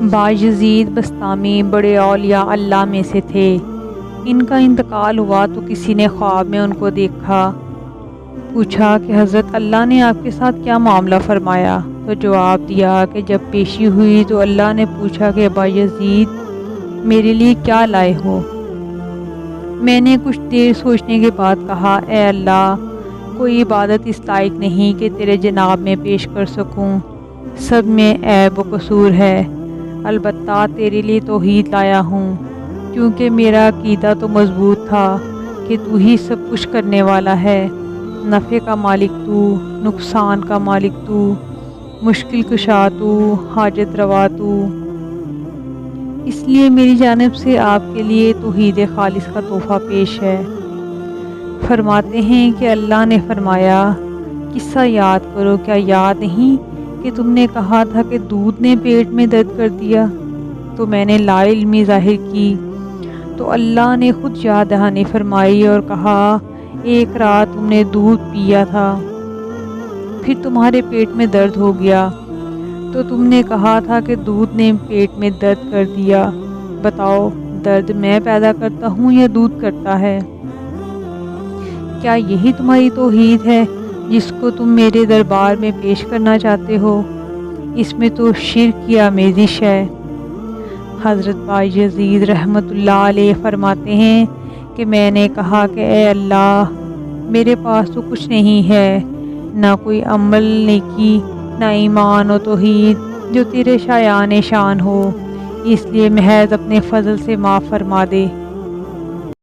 باجزید Bastami بڑے اولیاء اللہ میں سے تھے۔ ان کا انتقال ہوا تو کسی نے خواب میں ان کو دیکھا۔ پوچھا کہ حضرت اللہ نے آپ کے ساتھ کیا معاملہ فرمایا؟ تو جواب دیا کہ جب پیشی ہوئی تو اللہ نے پوچھا کہ باجزید میرے لیے کیا لائے ہو؟ میں نے کچھ دیر سوچنے کے بعد کہا، اے اللہ، کوئی عبادت اس لائق نہیں کہ تیرے جناب میں پیش کر سکوں، سب میں عیب و قصور ہے، البتہ تیرے لیے توحید لایا ہوں، کیونکہ میرا عقیدہ تو مضبوط تھا کہ تو ہی سب کچھ کرنے والا ہے، نفع کا مالک تو، نقصان کا مالک تو، مشکل کشا تو، حاجت روا تو۔ اس لیے میری جانب سے آپ کے لیے توحید خالص کا تحفہ پیش ہے۔ فرماتے ہیں کہ اللہ نے فرمایا، قصہ یاد کرو، کیا یاد نہیں کہ تم نے کہا تھا کہ دودھ نے پیٹ میں درد کر دیا؟ تو میں نے لا علمی ظاہر کی، تو اللہ نے خود یاد دہانی فرمائی اور کہا، ایک رات تم نے دودھ پیا تھا، پھر تمہارے پیٹ میں درد ہو گیا، تو تم نے کہا تھا کہ دودھ نے پیٹ میں درد کر دیا، بتاؤ درد میں پیدا کرتا ہوں یا دودھ کرتا ہے؟ کیا یہی تمہاری توحید ہے جس کو تم میرے دربار میں پیش کرنا چاہتے ہو؟ اس میں تو شرک کی آمیزش ہے۔ حضرت باجزید رحمۃ اللہ علیہ فرماتے ہیں کہ میں نے کہا کہ اے اللہ، میرے پاس تو کچھ نہیں ہے، نہ کوئی عمل نیکی، نہ ایمان و توحید جو تیرے شایان شان ہو، اس لیے محض اپنے فضل سے معاف فرما دے۔